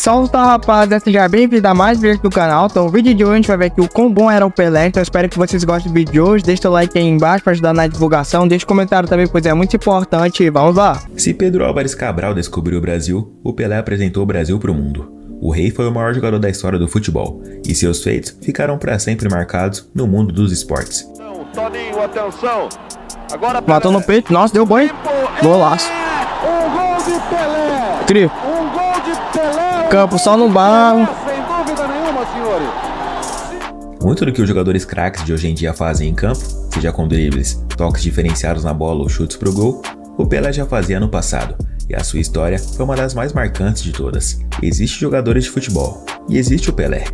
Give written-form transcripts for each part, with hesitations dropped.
Salve, rapaziada, seja bem-vindo a mais vídeos do canal. Então, o vídeo de hoje a gente vai ver aqui o quão bom era o Pelé. Então, eu espero que vocês gostem do vídeo de hoje. Deixa o like aí embaixo para ajudar na divulgação. Deixa o comentário também, pois é muito importante. Vamos lá. Se Pedro Álvares Cabral descobriu o Brasil, o Pelé apresentou o Brasil para o mundo. O rei foi o maior jogador da história do futebol, e seus feitos ficaram para sempre marcados no mundo dos esportes. Toninho, atenção. Agora Matou no peito. Nossa, deu banho. Golaço. Um gol de Pelé. Trio. Um gol de Pelé. Campo só no barro. Sem dúvida nenhuma, senhores. Muito do que os jogadores craques de hoje em dia fazem em campo, seja com dribles, toques diferenciados na bola ou chutes pro gol, o Pelé já fazia no passado, e a sua história foi uma das mais marcantes de todas. Existem jogadores de futebol, e existe o Pelé.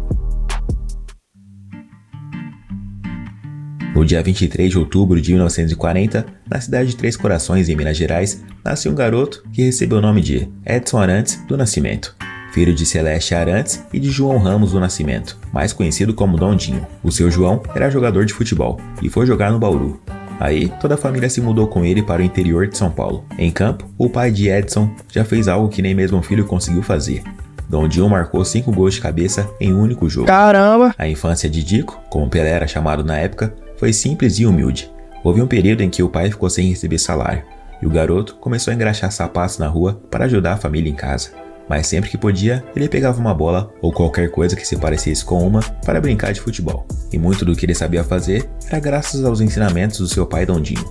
No dia 23 de outubro de 1940, na cidade de Três Corações, em Minas Gerais, nasceu um garoto que recebeu o nome de Edson Arantes do Nascimento, filho de Celeste Arantes e de João Ramos do Nascimento, mais conhecido como Dondinho. O seu João era jogador de futebol e foi jogar no Bauru. Aí, toda a família se mudou com ele para o interior de São Paulo. Em campo, o pai de Edson já fez algo que nem mesmo o filho conseguiu fazer. Dondinho marcou 5 gols de cabeça em um único jogo. Caramba! A infância de Dico, como Pelé era chamado na época, foi simples e humilde. Houve um período em que o pai ficou sem receber salário, e o garoto começou a engraxar sapatos na rua para ajudar a família em casa. Mas sempre que podia, ele pegava uma bola ou qualquer coisa que se parecesse com uma para brincar de futebol. E muito do que ele sabia fazer era graças aos ensinamentos do seu pai Dondinho.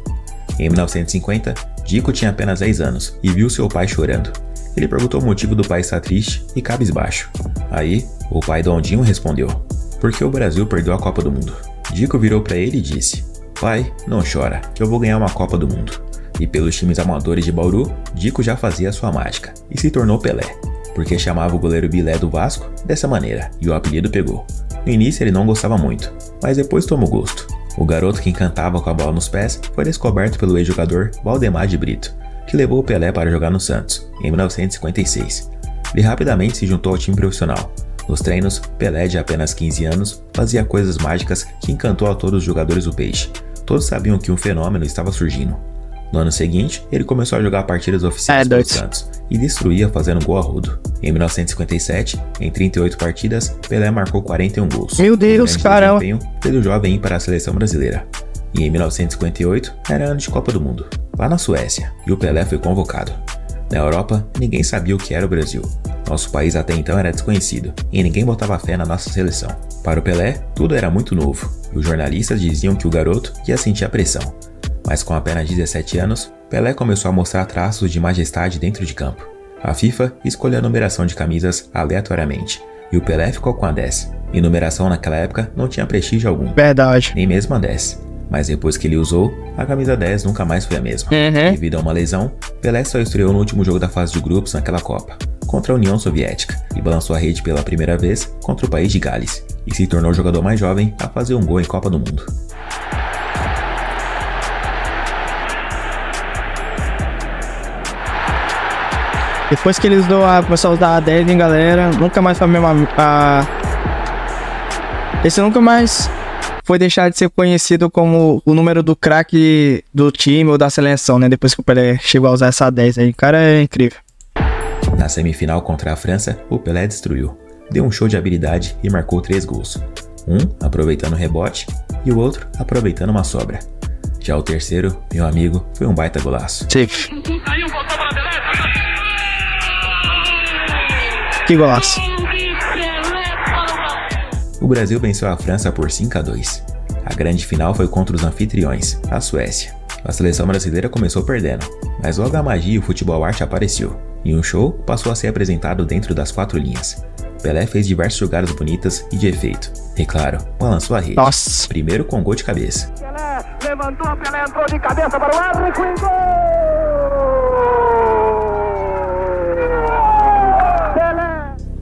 Em 1950, Dico tinha apenas 10 anos e viu seu pai chorando. Ele perguntou o motivo do pai estar triste e cabisbaixo. Aí, o pai Dondinho respondeu: "Porque o Brasil perdeu a Copa do Mundo." Dico virou para ele e disse: "Pai, não chora, que eu vou ganhar uma Copa do Mundo." E pelos times amadores de Bauru, Dico já fazia sua mágica e se tornou Pelé, porque chamava o goleiro Bilé do Vasco dessa maneira e o apelido pegou. No início ele não gostava muito, mas depois tomou gosto. O garoto que encantava com a bola nos pés foi descoberto pelo ex-jogador Valdemar de Brito, que levou o Pelé para jogar no Santos, em 1956. Ele rapidamente se juntou ao time profissional. Nos treinos, Pelé, de apenas 15 anos, fazia coisas mágicas que encantou a todos os jogadores do Peixe. Todos sabiam que um fenômeno estava surgindo. No ano seguinte, ele começou a jogar partidas oficiais pelo Santos e destruía fazendo gol a rodo. Em 1957, em 38 partidas, Pelé marcou 41 gols. Meu Deus, caramba! Fez o jovem ir para a seleção brasileira. E em 1958, era ano de Copa do Mundo, lá na Suécia, e o Pelé foi convocado. Na Europa, ninguém sabia o que era o Brasil. Nosso país até então era desconhecido, e ninguém botava fé na nossa seleção. Para o Pelé, tudo era muito novo, e os jornalistas diziam que o garoto ia sentir a pressão. Mas com apenas 17 anos, Pelé começou a mostrar traços de majestade dentro de campo. A FIFA escolheu a numeração de camisas aleatoriamente, e o Pelé ficou com a 10. E numeração naquela época não tinha prestígio algum. Verdade. Nem mesmo a 10. Mas depois que ele usou, a camisa 10 nunca mais foi a mesma. Devido a uma lesão, Pelé só estreou no último jogo da fase de grupos naquela Copa, contra a União Soviética, e balançou a rede pela primeira vez contra o país de Gales, e se tornou o jogador mais jovem a fazer um gol em Copa do Mundo. Depois que eles começaram a usar a 10, hein, galera, nunca mais foi a mesma... Esse nunca mais foi deixar de ser conhecido como o número do craque do time ou da seleção, né? Depois que o Pelé chegou a usar essa 10 aí. O cara é incrível. Na semifinal contra a França, o Pelé destruiu. Deu um show de habilidade e marcou 3 gols. Um aproveitando o rebote e o outro aproveitando uma sobra. Já o terceiro, meu amigo, foi um baita golaço. Safe. Que golaço. O Brasil venceu a França por 5-2. A grande final foi contra os anfitriões, a Suécia. A seleção brasileira começou perdendo, mas logo a magia e o futebol arte apareceu, e um show passou a ser apresentado dentro das 4 linhas. Pelé fez diversas jogadas bonitas e de efeito, e claro, balançou a rede. Nossa. Primeiro com gol de cabeça. Pelé levantou, Pelé entrou de cabeça para o arco e gol!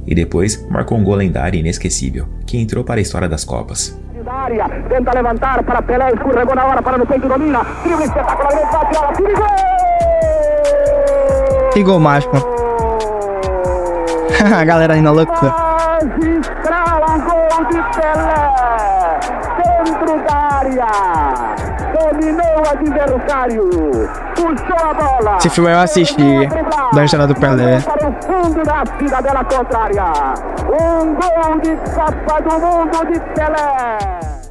E depois marcou um gol lendário e inesquecível, que entrou para a história das Copas. Tenta levantar para Pelé, escorregou na hora para no peito, domina, drible espetacularmente, bate a bola, gol! Que gol mágico. A galera ainda louca. Magistral gol de Pelé, dentro da área. área. Dominou o adversário. Puxou a bola. Esse filme eu assisti, da história do Pelé. Para o fundo da cidadela contrária. Um gol de Copa do Mundo de Pelé.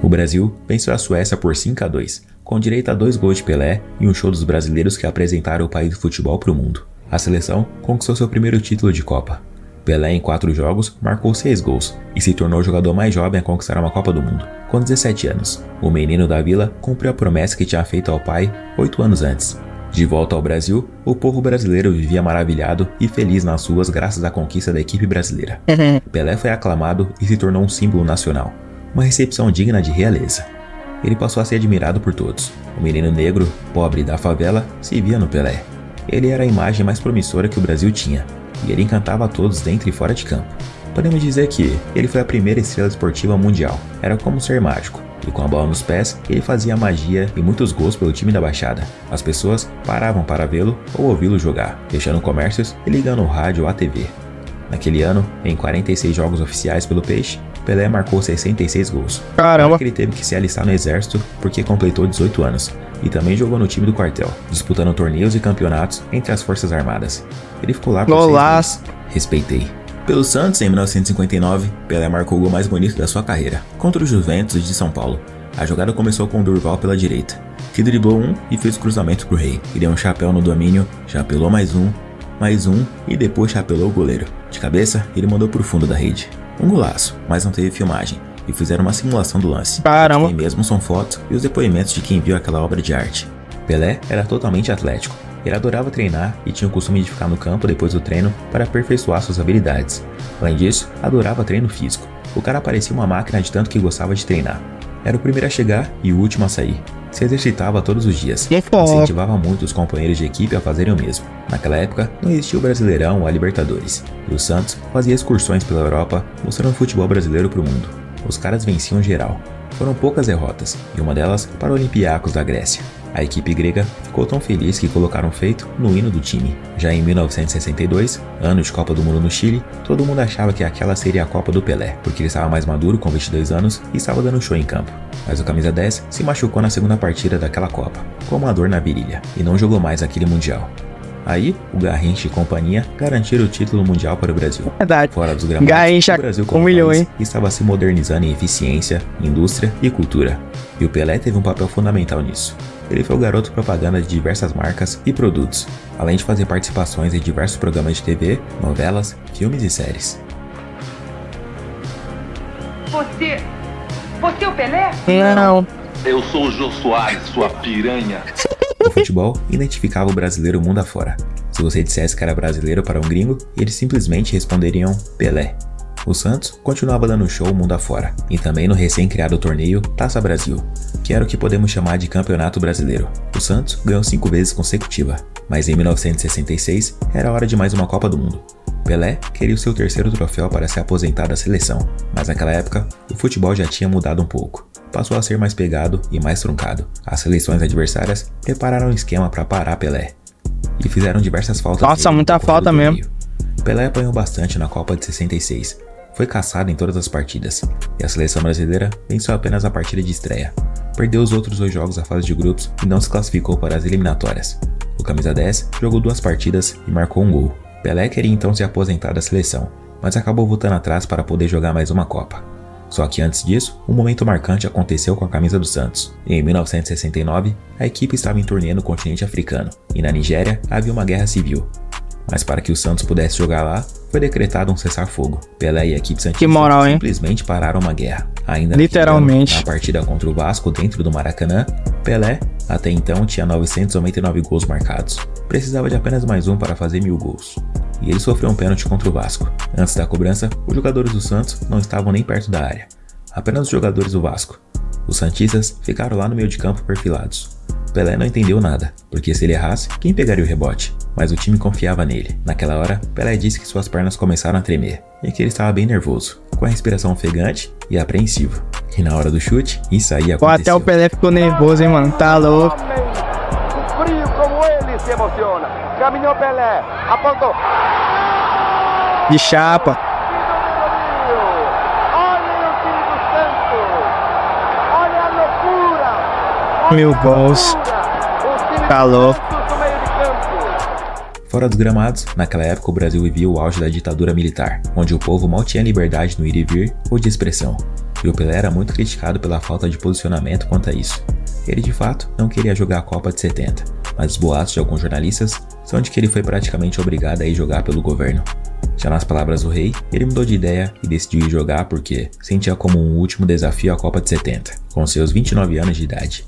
O Brasil venceu a Suécia por 5-2, com direito a 2 gols de Pelé e um show dos brasileiros que apresentaram o país do futebol para o mundo. A seleção conquistou seu primeiro título de Copa. Pelé, em 4 jogos, marcou 6 gols e se tornou o jogador mais jovem a conquistar uma Copa do Mundo. Com 17 anos, o menino da Vila cumpriu a promessa que tinha feito ao pai 8 anos antes. De volta ao Brasil, o povo brasileiro vivia maravilhado e feliz nas ruas graças à conquista da equipe brasileira. Pelé foi aclamado e se tornou um símbolo nacional, uma recepção digna de realeza. Ele passou a ser admirado por todos. O menino negro, pobre da favela, se via no Pelé. Ele era a imagem mais promissora que o Brasil tinha, e ele encantava a todos dentro e fora de campo. Podemos dizer que ele foi a primeira estrela esportiva mundial. Era como ser mágico, e com a bola nos pés, ele fazia magia e muitos gols pelo time da Baixada. As pessoas paravam para vê-lo ou ouvi-lo jogar, fechando comércios e ligando o rádio ou a TV. Naquele ano, em 46 jogos oficiais pelo Peixe, Pelé marcou 66 gols. Caramba! Ele teve que se alistar no exército porque completou 18 anos e também jogou no time do quartel, disputando torneios e campeonatos entre as Forças Armadas. Ele ficou lá por 6 meses. Respeitei. Pelo Santos, em 1959, Pelé marcou o gol mais bonito da sua carreira, contra o Juventus de São Paulo. A jogada começou com o Durval pela direita, que driblou um e fez o cruzamento pro Rei. Ele deu um chapéu no domínio, chapelou mais um e depois chapelou o goleiro. De cabeça, ele mandou pro fundo da rede. Um golaço, mas não teve filmagem, e fizeram uma simulação do lance. Caramba! Quem mesmo são fotos e os depoimentos de quem viu aquela obra de arte. Pelé era totalmente atlético. Ele adorava treinar e tinha o costume de ficar no campo depois do treino para aperfeiçoar suas habilidades. Além disso, adorava treino físico. O cara parecia uma máquina de tanto que gostava de treinar. Era o primeiro a chegar e o último a sair. Se exercitava todos os dias. Incentivava muito os companheiros de equipe a fazerem o mesmo. Naquela época, não existia o Brasileirão ou a Libertadores. E o Santos fazia excursões pela Europa, mostrando o futebol brasileiro para o mundo. Os caras venciam geral. Foram poucas derrotas, e uma delas para o Olympiacos da Grécia. A equipe grega ficou tão feliz que colocaram feito no hino do time. Já em 1962, ano de Copa do Mundo no Chile, todo mundo achava que aquela seria a Copa do Pelé, porque ele estava mais maduro com 22 anos e estava dando show em campo. Mas o camisa 10 se machucou na segunda partida daquela Copa, com uma dor na virilha, e não jogou mais aquele Mundial. Aí, o Garrincha e companhia garantiram o título mundial para o Brasil. Verdade. Fora dos gramados, Garrincha, o Brasil como país estava se modernizando em eficiência, indústria e cultura. E o Pelé teve um papel fundamental nisso. Ele foi o garoto propaganda de diversas marcas e produtos, além de fazer participações em diversos programas de TV, novelas, filmes e séries. Você é o Pelé? Não. Eu sou o Jô Soares, sua piranha. O futebol identificava o brasileiro mundo afora. Se você dissesse que era brasileiro para um gringo, eles simplesmente responderiam Pelé. O Santos continuava dando show mundo afora, e também no recém-criado torneio Taça Brasil, que era o que podemos chamar de Campeonato Brasileiro. O Santos ganhou 5 vezes consecutiva, mas em 1966 era hora de mais uma Copa do Mundo. Pelé queria o seu terceiro troféu para se aposentar da seleção, mas naquela época o futebol já tinha mudado um pouco. Passou a ser mais pegado e mais truncado. As seleções adversárias prepararam um esquema para parar Pelé e fizeram diversas faltas. Nossa, muita falta mesmo. Pelé apanhou bastante na Copa de 66. Foi caçado em todas as partidas, e a seleção brasileira venceu apenas a partida de estreia. Perdeu os outros 2 jogos da fase de grupos e não se classificou para as eliminatórias. O camisa 10 jogou 2 partidas e marcou um gol. Pelé queria então se aposentar da seleção, mas acabou voltando atrás para poder jogar mais uma Copa. Só que antes disso, um momento marcante aconteceu com a camisa do Santos. Em 1969, a equipe estava em turnê no continente africano, e na Nigéria havia uma guerra civil. Mas para que o Santos pudesse jogar lá, foi decretado um cessar-fogo. Pelé e a equipe santista simplesmente pararam uma guerra. Ainda literalmente. Na partida contra o Vasco dentro do Maracanã, Pelé, até então, tinha 999 gols marcados. Precisava de apenas mais um para fazer 1000 gols. E ele sofreu um pênalti contra o Vasco. Antes da cobrança, os jogadores do Santos não estavam nem perto da área. Apenas os jogadores do Vasco. Os santistas ficaram lá no meio de campo perfilados. Pelé não entendeu nada, porque se ele errasse, quem pegaria o rebote? Mas o time confiava nele. Naquela hora, Pelé disse que suas pernas começaram a tremer, e que ele estava bem nervoso, com a respiração ofegante e apreensivo. E na hora do chute, isso aí aconteceu. Até o Pelé ficou nervoso, hein, mano? Tá louco. Frio como ele se emociona. Caminhou Pelé, apontou. De chapa. Mil gols. Calor. Fora dos gramados, naquela época o Brasil vivia o auge da ditadura militar, onde o povo mal tinha liberdade no ir e vir ou de expressão, e o Pelé era muito criticado pela falta de posicionamento quanto a isso. Ele de fato não queria jogar a Copa de 70, mas os boatos de alguns jornalistas são de que ele foi praticamente obrigado a ir jogar pelo governo. Já nas palavras do rei, ele mudou de ideia e decidiu ir jogar porque sentia como um último desafio a Copa de 70, com seus 29 anos de idade.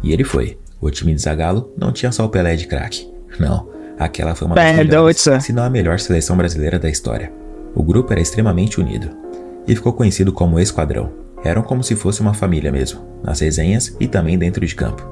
E ele foi. O time de Zagallo não tinha só o Pelé de craque, não. Aquela foi uma das melhores, se não a melhor seleção brasileira da história. O grupo era extremamente unido e ficou conhecido como Esquadrão. Eram como se fosse uma família mesmo, nas resenhas e também dentro de campo.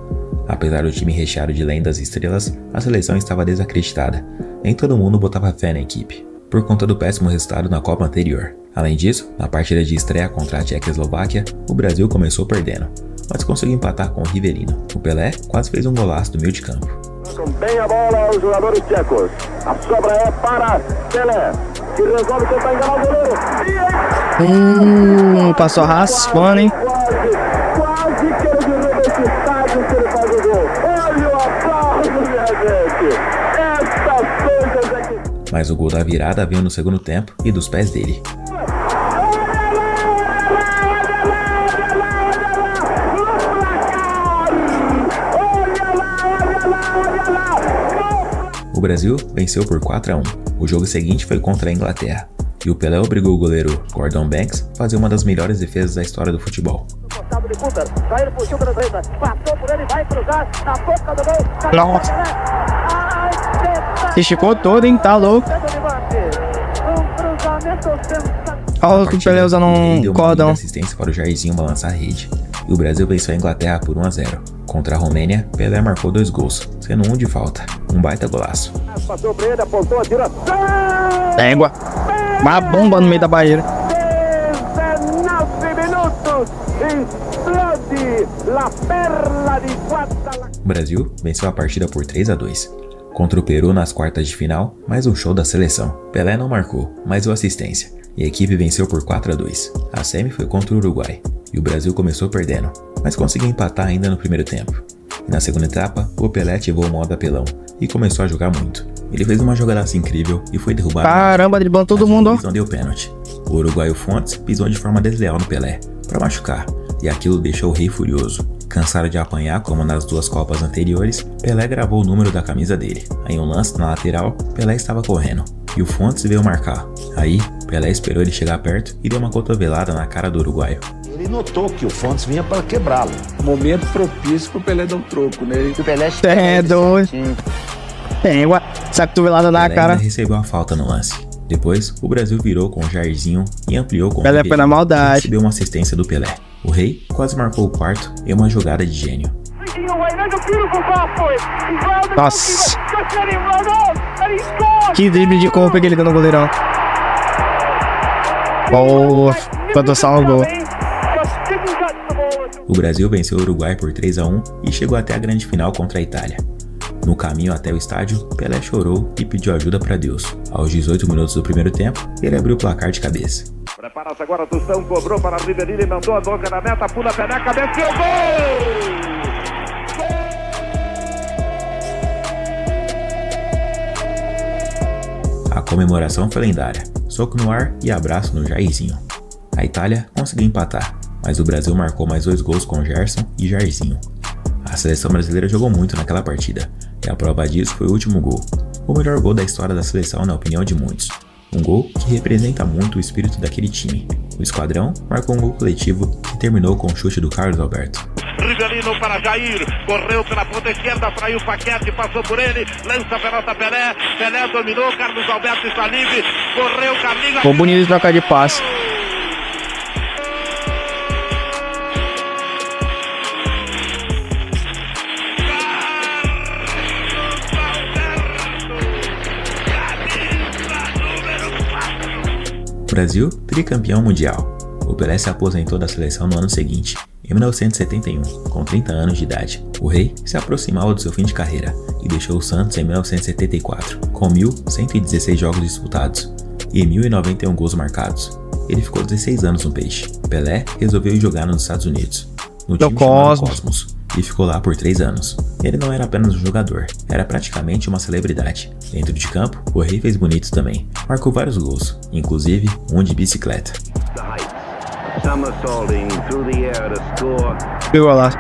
Apesar do time recheado de lendas e estrelas, a seleção estava desacreditada. Nem todo mundo botava fé na equipe, por conta do péssimo resultado na Copa anterior. Além disso, na partida de estreia contra a Tchecoslováquia, o Brasil começou perdendo, mas conseguiu empatar com o Rivelino. O Pelé quase fez um golaço do meio de campo. Bem a bola os jogadores tchecos. A sobra é para Pelé, que resolve tentar enganar o goleiro. Passou raspando, hein? Quase que ele derruba esse estádio que ele faz o gol. Olha o aplauso, minha gente. Essas coisas é que... Mas o gol da virada veio no segundo tempo e dos pés dele. O Brasil venceu por 4-1. O jogo seguinte foi contra a Inglaterra, e o Pelé obrigou o goleiro Gordon Banks a fazer uma das melhores defesas da história do futebol. Nossa. Se esticou todo, hein? Tá louco. Olha o Pelé usando um cordão. Assistência para o Jairzinho balançar a rede. E o Brasil venceu a Inglaterra por 1-0. Contra a Romênia, Pelé marcou 2 gols, sendo um de falta. Um baita golaço. Passou pra ele, apontou a direção. Égua. Uma bomba no meio da barreira. 19 minutos. Explode la perla de Guadalajara. O Brasil venceu a partida por 3-2. Contra o Peru nas quartas de final, mais um show da seleção. Pelé não marcou, mas deu assistência. E a equipe venceu por 4-2. A semi foi contra o Uruguai. E o Brasil começou perdendo, mas conseguiu empatar ainda no primeiro tempo. E na segunda etapa, o Pelé ativou o modo apelão e começou a jogar muito. Ele fez uma jogadaça incrível e foi derrubado. Caramba, driblando todo mundo. Não deu pênalti. O uruguaio Fontes pisou de forma desleal no Pelé, para machucar, e aquilo deixou o rei furioso. Cansado de apanhar como nas 2 Copas anteriores, Pelé gravou o número da camisa dele. Em um lance na lateral, Pelé estava correndo, e o Fontes veio marcar. Aí, Pelé esperou ele chegar perto e deu uma cotovelada na cara do uruguaio. Ele notou que o Fontes vinha para quebrá-lo. Momento propício pro Pelé dar um troco, né? O Pelé É doido. Égua. Essa cotovelada na Pelé cara. ainda recebeu a falta no lance. Depois, o Brasil virou com o Jairzinho e ampliou com o Pelé Rivelino, foi na maldade. que recebeu uma assistência do Pelé. O rei quase marcou o quarto em uma jogada de gênio. Nossa. Que drible de corpo que ele deu no goleirão. Boa. Quando salvou. O Brasil venceu o Uruguai por 3-1 e chegou até a grande final contra a Itália. No caminho até o estádio, Pelé chorou e pediu ajuda para Deus. Aos 18 minutos do primeiro tempo, ele abriu o placar de cabeça. Prepara-se agora, Tostão cobrou para Rivelino e mandou a boca na meta, pula a Pelé, cabeça e o gol! A comemoração foi lendária. Soco no ar e abraço no Jairzinho. A Itália conseguiu empatar, mas o Brasil marcou mais 2 gols com Gerson e Jairzinho. A seleção brasileira jogou muito naquela partida, e a prova disso foi o último gol. O melhor gol da história da seleção na opinião de muitos. Um gol que representa muito o espírito daquele time. O Esquadrão marcou um gol coletivo que terminou com o chute do Carlos Alberto. Rivelino para Jair, correu pela ponta esquerda, traiu o Paquete, passou por ele, lança a pelota Pelé, Pelé dominou, Carlos Alberto está livre, correu, Carlinhos... Ficou bonito de trocar de passe. Brasil, tricampeão mundial. O Pelé se aposentou da seleção no ano seguinte, em 1971, com 30 anos de idade. O rei se aproximava do seu fim de carreira e deixou o Santos em 1974, com 1.116 jogos disputados e 1.091 gols marcados. Ele ficou 16 anos no Peixe. Pelé resolveu ir jogar nos Estados Unidos, no time chamado Cosmos, e ficou lá por 3 anos. Ele não era apenas um jogador, era praticamente uma celebridade. Dentro de campo, o Rei fez bonito também. Marcou vários gols, inclusive um de bicicleta. Que golaço.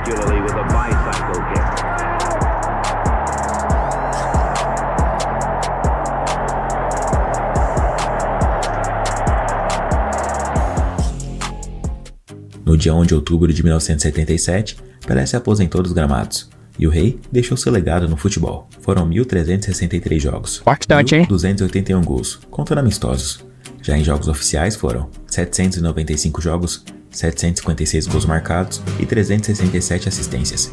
No dia 1 de outubro de 1977, Pelé se aposentou dos gramados. E o Rei deixou seu legado no futebol. Foram 1.363 jogos. Bastante, hein? 281 gols, contando amistosos. Já em jogos oficiais foram 795 jogos, 756 gols marcados e 367 assistências.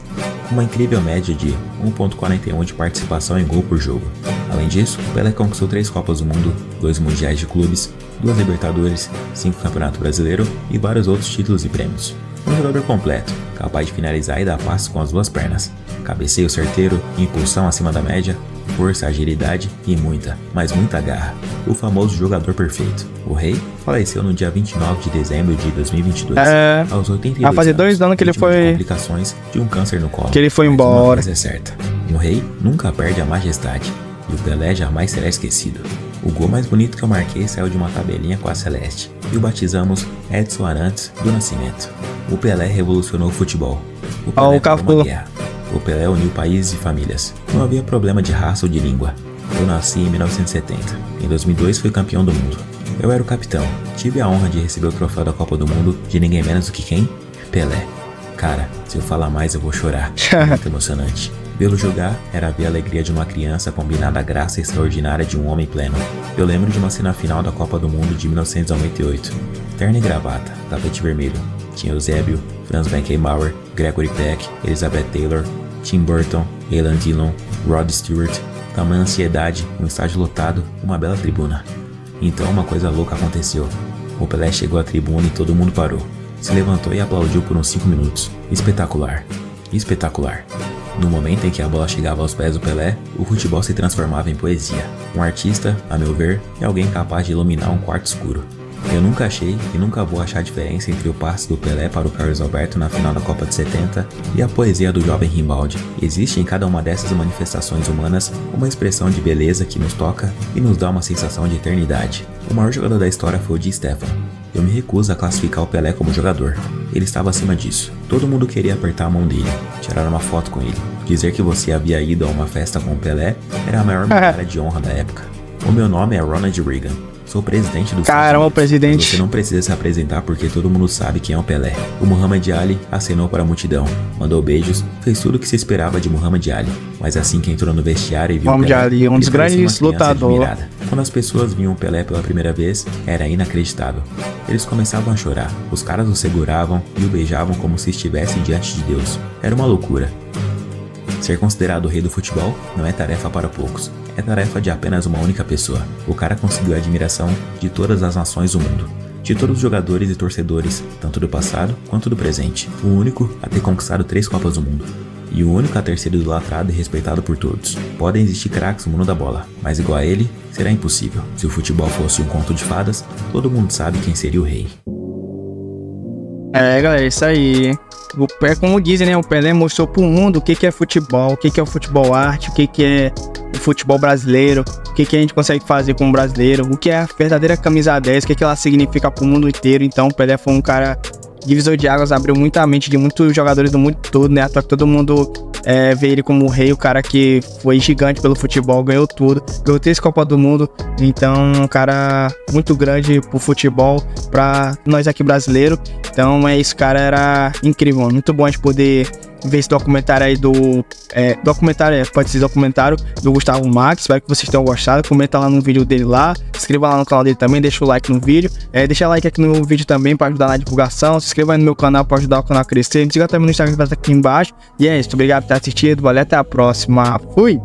Uma incrível média de 1.41 de participação em gol por jogo. Além disso, Pelé conquistou 3 Copas do Mundo, 2 Mundiais de Clubes, 2 Libertadores, 5 Campeonato Brasileiro e vários outros títulos e prêmios. Um jogador completo, capaz de finalizar e dar passes com as 2 pernas. Cabeceio certeiro, impulsão acima da média, força, agilidade e muita, mas muita garra. O famoso jogador perfeito. O Rei faleceu no dia 29 de dezembro de 2022, aos 82 vai fazer 2 anos que ele vítima de foi... complicações de um câncer no colo. Que ele foi Mas uma embora. coisa é certa, um rei nunca perde a majestade, e o Pelé jamais será esquecido. O gol mais bonito que eu marquei saiu de uma tabelinha com a Celeste, e o batizamos Edson Arantes do Nascimento. O Pelé revolucionou o futebol. O Pelé foi uma guerra. O Pelé uniu países e famílias. Não havia problema de raça ou de língua. Eu nasci em 1970. Em 2002 fui campeão do mundo. Eu era o capitão. Tive a honra de receber o troféu da Copa do Mundo de ninguém menos do que quem? Pelé. Cara, se eu falar mais eu vou chorar. É muito emocionante. Vê-lo jogar era ver a alegria de uma criança combinada à graça extraordinária de um homem pleno. Eu lembro de uma cena final da Copa do Mundo de 1998. Terno e gravata, tapete vermelho. Tinha Eusébio, Franz Beckenbauer, Gregory Peck, Elizabeth Taylor, Tim Burton, Alan Dillon, Rod Stewart. Tamanha ansiedade, um estádio lotado, uma bela tribuna. Então uma coisa louca aconteceu. O Pelé chegou à tribuna e todo mundo parou. Se levantou e aplaudiu por uns 5 minutos. Espetacular. Espetacular. No momento em que a bola chegava aos pés do Pelé, o futebol se transformava em poesia. Um artista, a meu ver, é alguém capaz de iluminar um quarto escuro. Eu nunca achei e nunca vou achar a diferença entre o passe do Pelé para o Carlos Alberto na final da Copa de 70 e a poesia do jovem Rimbaldi. Existe em cada uma dessas manifestações humanas uma expressão de beleza que nos toca e nos dá uma sensação de eternidade. O maior jogador da história foi o Di Stéfano. Eu me recuso a classificar o Pelé como jogador. Ele estava acima disso. Todo mundo queria apertar a mão dele, tirar uma foto com ele. Dizer que você havia ido a uma festa com o Pelé era a maior medalha de honra da época. O meu nome é Ronald Reagan. Sou presidente do Caramba, Estados Unidos. presidente. Você não precisa se apresentar porque todo mundo sabe quem é o Pelé. O Muhammad Ali acenou para a multidão, mandou beijos, fez tudo o que se esperava de Muhammad Ali. Mas assim que entrou no vestiário e viu Muhammad Pelé, Ali, um dos ele parecia grandes uma criança lutadores. admirada. Quando as pessoas viam o Pelé pela primeira vez, era inacreditável. Eles começavam a chorar, os caras o seguravam e o beijavam como se estivessem diante de Deus. Era uma loucura. Ser considerado o rei do futebol não é tarefa para poucos. É tarefa de apenas uma única pessoa. O cara conseguiu a admiração de todas as nações do mundo, de todos os jogadores e torcedores, tanto do passado quanto do presente. O único a ter conquistado 3 Copas do Mundo. E o único a ter sido idolatrado e respeitado por todos. Podem existir craques no mundo da bola, mas igual a ele, será impossível. Se o futebol fosse um conto de fadas, todo mundo sabe quem seria o rei. É, galera, isso aí. É como dizem, né? O Pelé mostrou pro mundo o que é futebol, o que é o futebol arte, o que é o futebol brasileiro, o que a gente consegue fazer como brasileiro, o que é a verdadeira camisa 10, o que ela significa pro mundo inteiro. Então, o Pelé foi um cara divisor de águas, abriu muito a mente de muitos jogadores do mundo todo, né? Até que todo mundo vê ele como o rei, o cara que foi gigante pelo futebol, ganhou tudo, ganhou 3 Copas do Mundo. Então, um cara muito grande pro futebol, pra nós aqui brasileiros. Então, esse cara era incrível, mano. Muito bom a gente poder ver esse documentário aí pode ser documentário do Gustavo Max. Espero que vocês tenham gostado. Comenta lá no vídeo dele lá, se inscreva lá no canal dele também, deixa o like no vídeo, deixa like aqui no vídeo também para ajudar na divulgação, se inscreva aí no meu canal para ajudar o canal a crescer, me siga também no Instagram que vai estar aqui embaixo. E é isso, obrigado por ter assistido, valeu, até a próxima, fui!